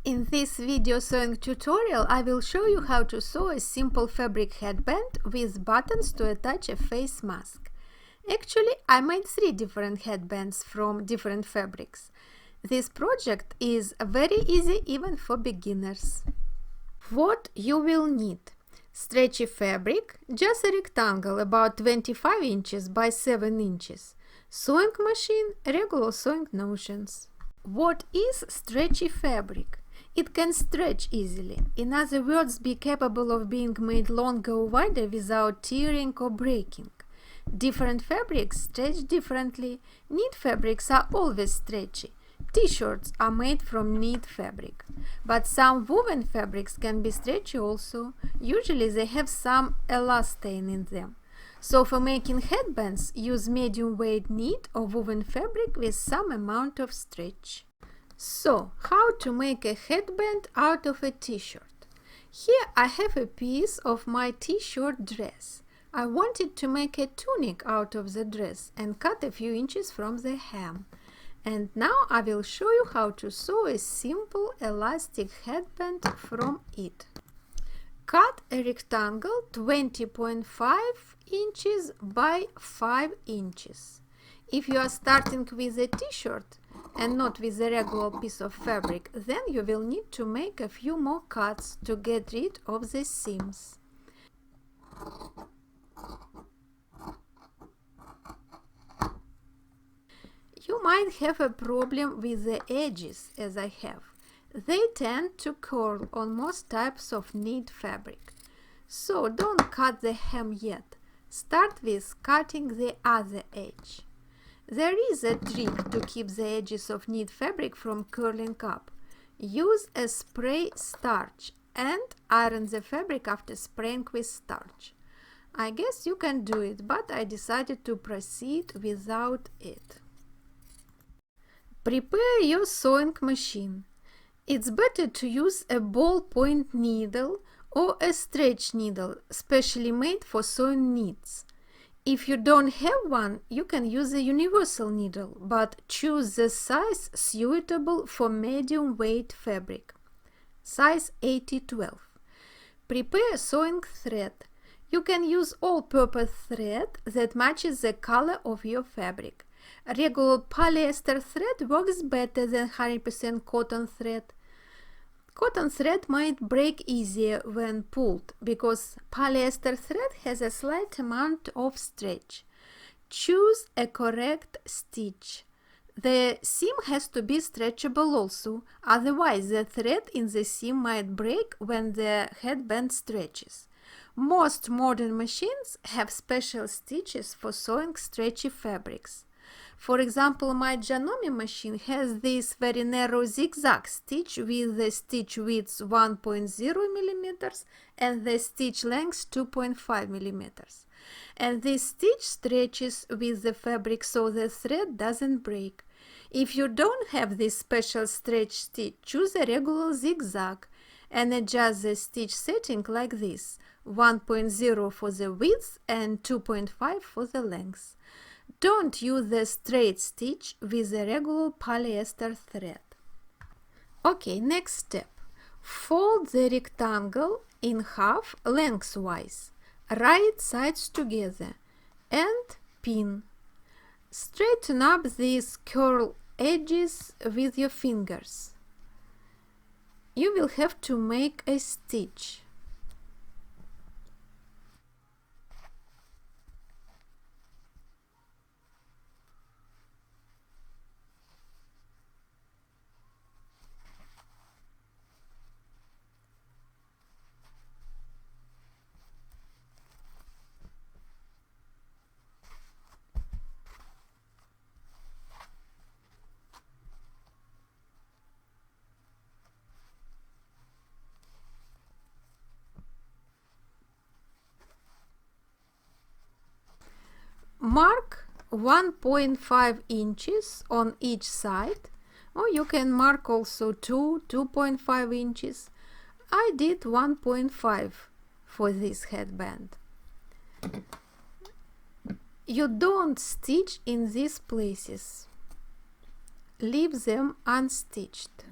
In this video sewing tutorial, I will show you how to sew a simple fabric headband with buttons to attach a face mask. Actually, I made 3 different headbands from different fabrics. This project is very easy even for beginners. What you will need: stretchy fabric, just a rectangle about 25 inches by 7 inches, sewing machine, regular sewing notions. What is stretchy fabric? It can stretch easily, in other words, be capable of being made longer or wider without tearing or breaking. Different fabrics stretch differently. Knit fabrics are always stretchy. T-shirts are made from knit fabric. But some woven fabrics can be stretchy also. Usually they have some elastane in them. So for making headbands, use medium weight knit or woven fabric with some amount of stretch. So, how to make a headband out of a t-shirt? Here I have a piece of my t-shirt dress. I wanted to make a tunic out of the dress and cut a few inches from the hem. And now I will show you how to sew a simple elastic headband from it. Cut a rectangle 20.5 inches by 5 inches. If you are starting with a t-shirt and not with a regular piece of fabric, then you will need to make a few more cuts to get rid of the seams. You might have a problem with the edges, as I have. They tend to curl on most types of knit fabric. So don't cut the hem yet. Start with cutting the other edge. There is a trick to keep the edges of knit fabric from curling up. Use a spray starch and iron the fabric after spraying with starch. I guess you can do it, but I decided to proceed without it. Prepare your sewing machine. It's better to use a ballpoint needle or a stretch needle, specially made for sewing knits. If you don't have one, you can use a universal needle, but choose the size suitable for medium weight fabric. Size 80-12. Prepare sewing thread. You can use all-purpose thread that matches the color of your fabric. Regular polyester thread works better than 100% cotton thread. Cotton thread might break easier when pulled because polyester thread has a slight amount of stretch. Choose a correct stitch. The seam has to be stretchable also, otherwise the thread in the seam might break when the headband stretches. Most modern machines have special stitches for sewing stretchy fabrics. For example, my Janome machine has this very narrow zigzag stitch with the stitch width 1.0 mm and the stitch length 2.5 mm. And this stitch stretches with the fabric so the thread doesn't break. If you don't have this special stretch stitch, choose a regular zigzag and adjust the stitch setting like this: 1.0 for the width and 2.5 for the length. Don't use the straight stitch with a regular polyester thread. Okay, next step. Fold the rectangle in half lengthwise, right sides together, and pin. Straighten up these curl edges with your fingers. You will have to make a stitch. Mark 1.5 inches on each side, or you can mark also 2.5 inches. I did 1.5 for this headband. You don't stitch in these places. Leave them unstitched.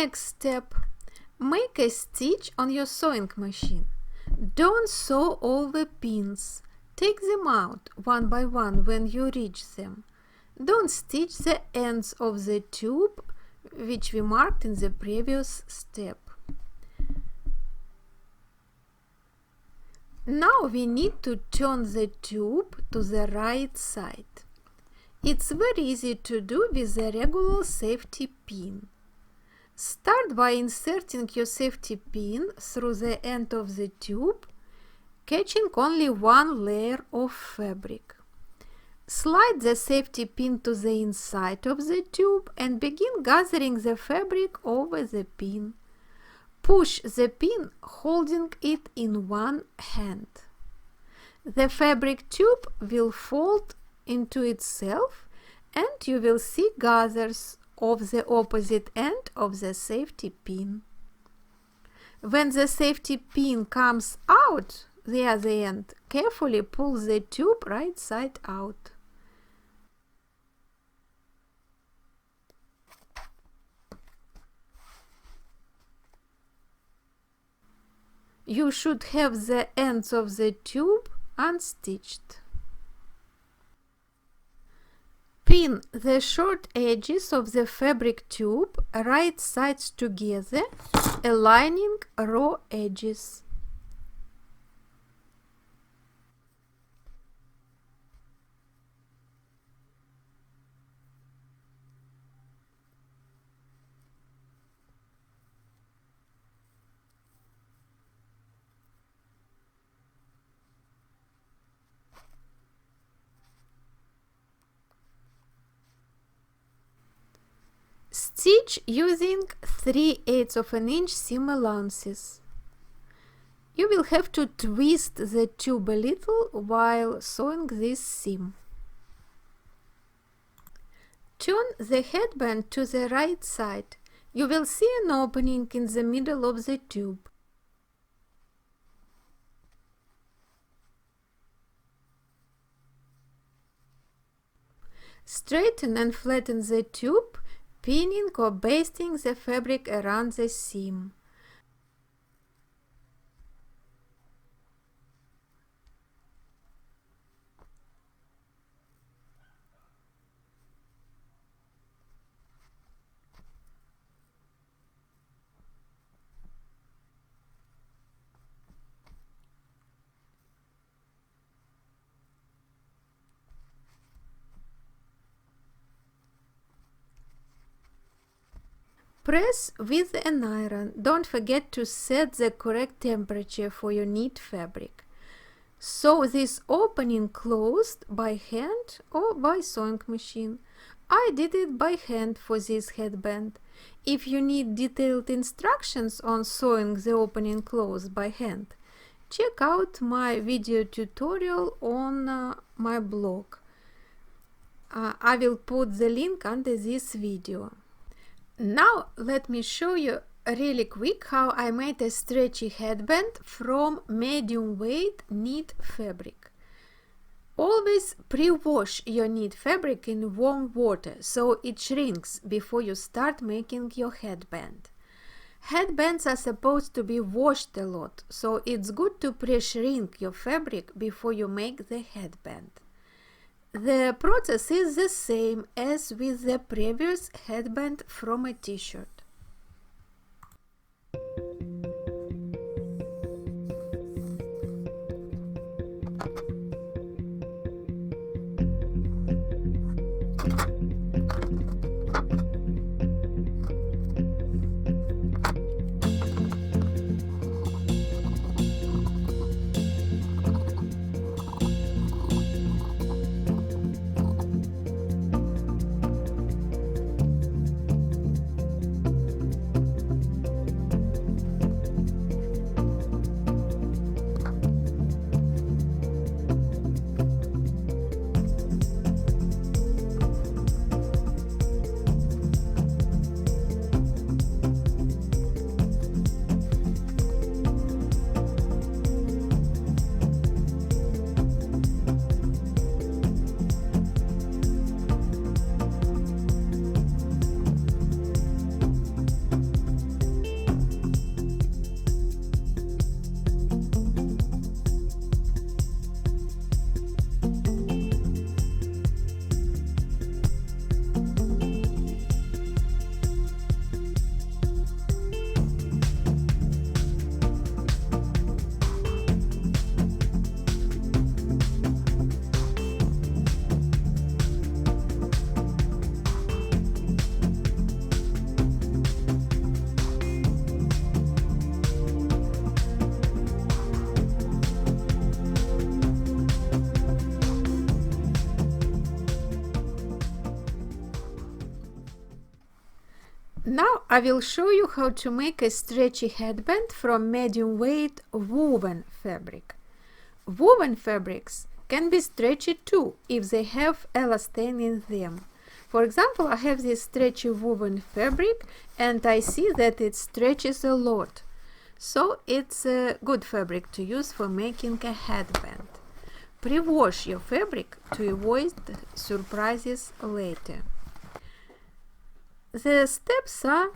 Next step. Make a stitch on your sewing machine. Don't sew all the pins. Take them out one by one when you reach them. Don't stitch the ends of the tube, which we marked in the previous step. Now we need to turn the tube to the right side. It's very easy to do with a regular safety pin. Start by inserting your safety pin through the end of the tube, catching only one layer of fabric. Slide the safety pin to the inside of the tube and begin gathering the fabric over the pin. Push the pin, holding it in one hand. The fabric tube will fold into itself and you will see gathers of the opposite end of the safety pin. When the safety pin comes out the other end, carefully pull the tube right side out. You should have the ends of the tube unstitched. Pin the short edges of the fabric tube right sides together, aligning raw edges. Stitch using 3/8 of an inch seam allowances. You will have to twist the tube a little while sewing this seam. Turn the headband to the right side. You will see an opening in the middle of the tube. Straighten and flatten the tube, pinning or basting the fabric around the seam. Press with an iron. Don't forget to set the correct temperature for your knit fabric. Sew this opening closed by hand or by sewing machine. I did it by hand for this headband. If you need detailed instructions on sewing the opening closed by hand, check out my video tutorial on my blog. I will put the link under this video. Now let me show you really quick how I made a stretchy headband from medium weight knit fabric. Always pre-wash your knit fabric in warm water so it shrinks before you start making your headband. Headbands are supposed to be washed a lot, so it's good to pre-shrink your fabric before you make the headband. The process is the same as with the previous headband from a t-shirt. Now I will show you how to make a stretchy headband from medium weight woven fabric. Woven fabrics can be stretchy too if they have elastane in them. For example, I have this stretchy woven fabric and I see that it stretches a lot. So it's a good fabric to use for making a headband. Pre-wash your fabric to avoid surprises later. The steps are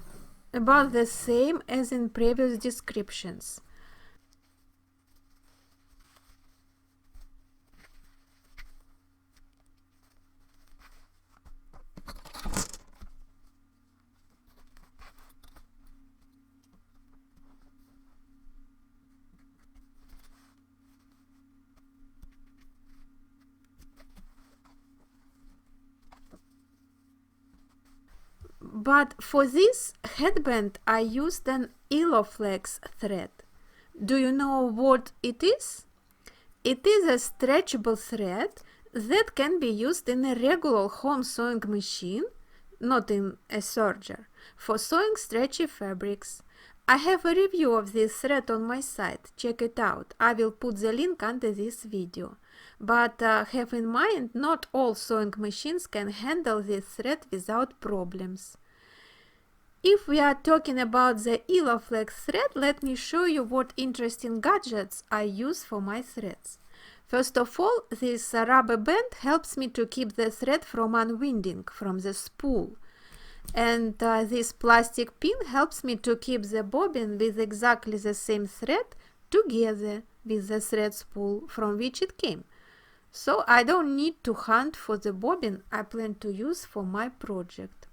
about the same as in previous descriptions. But for this headband I used an Eloflex thread. Do you know what it is? It is a stretchable thread that can be used in a regular home sewing machine, not in a serger, for sewing stretchy fabrics. I have a review of this thread on my site. Check it out. I will put the link under this video. But have in mind, not all sewing machines can handle this thread without problems. If we are talking about the Eloflex thread, let me show you what interesting gadgets I use for my threads. First of all, this rubber band helps me to keep the thread from unwinding from the spool. And this plastic pin helps me to keep the bobbin with exactly the same thread together with the thread spool from which it came. So I don't need to hunt for the bobbin I plan to use for my project.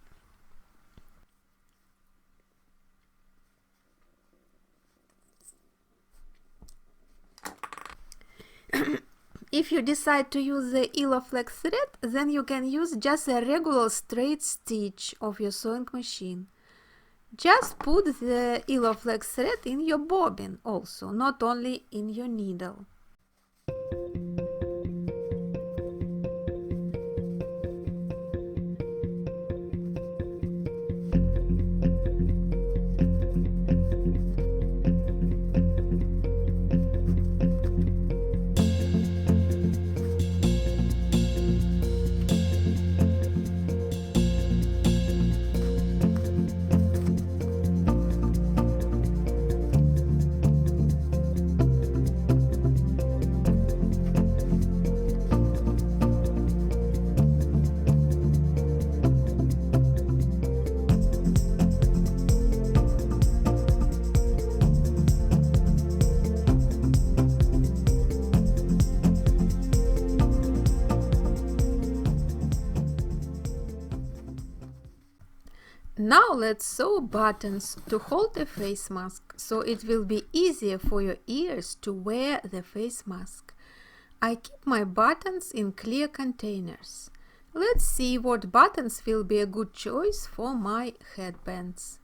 If you decide to use the Eloflex thread, then you can use just a regular straight stitch of your sewing machine. Just put the Eloflex thread in your bobbin also, not only in your needle. Now let's sew buttons to hold a face mask, so it will be easier for your ears to wear the face mask. I keep my buttons in clear containers. Let's see what buttons will be a good choice for my headbands.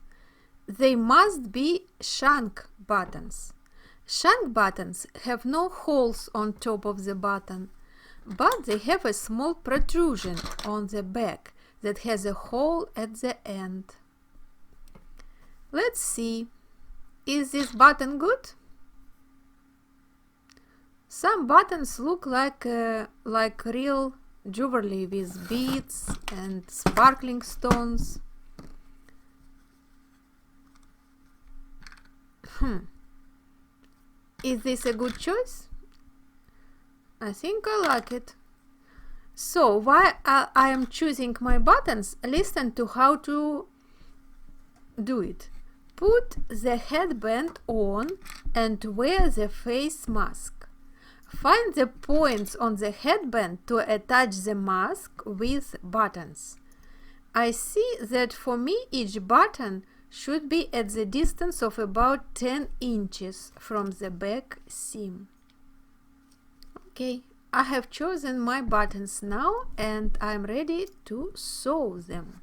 They must be shank buttons. Shank buttons have no holes on top of the button, but they have a small protrusion on the back that has a hole at the end. Let's see. Is this button good? Some buttons look like real jewelry with beads and sparkling stones. Is this a good choice? I think I like it. So while I am choosing my buttons, listen to how to do it. Put the headband on and wear the face mask. Find the points on the headband to attach the mask with buttons. I see that for me each button should be at the distance of about 10 inches from the back seam. Okay. I have chosen my buttons now and I'm ready to sew them.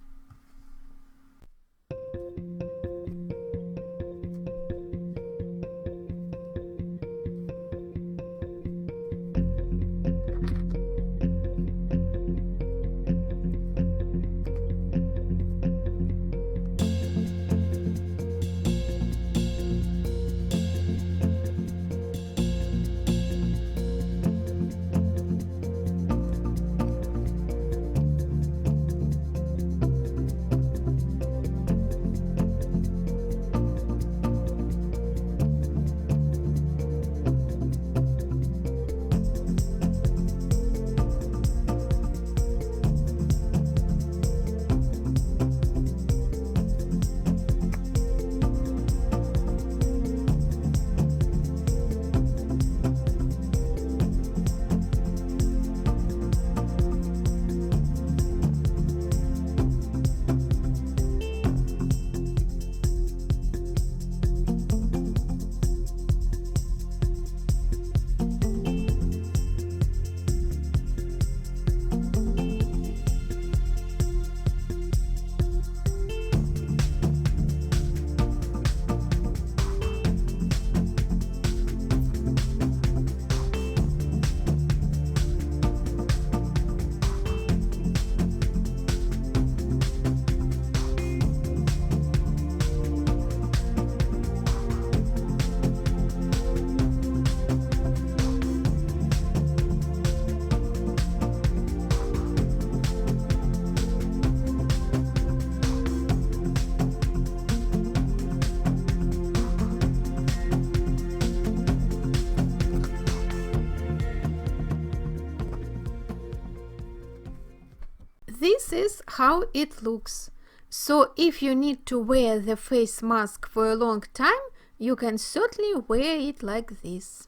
is how it looks. So if you need to wear the face mask for a long time, you can certainly wear it like this.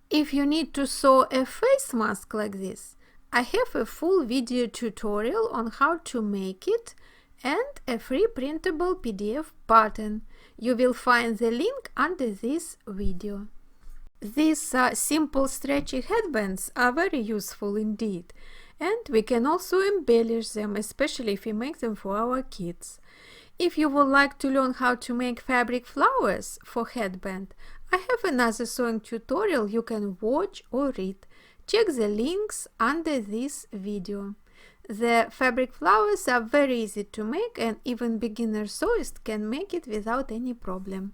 If you need to sew a face mask like this, I have a full video tutorial on how to make it and a free printable PDF pattern. You will find the link under this video. These simple stretchy headbands are very useful indeed, and we can also embellish them, especially if we make them for our kids. If you would like to learn how to make fabric flowers for headband, I have another sewing tutorial you can watch or read. Check the links under this video. The fabric flowers are very easy to make, and even beginner sewists can make it without any problem.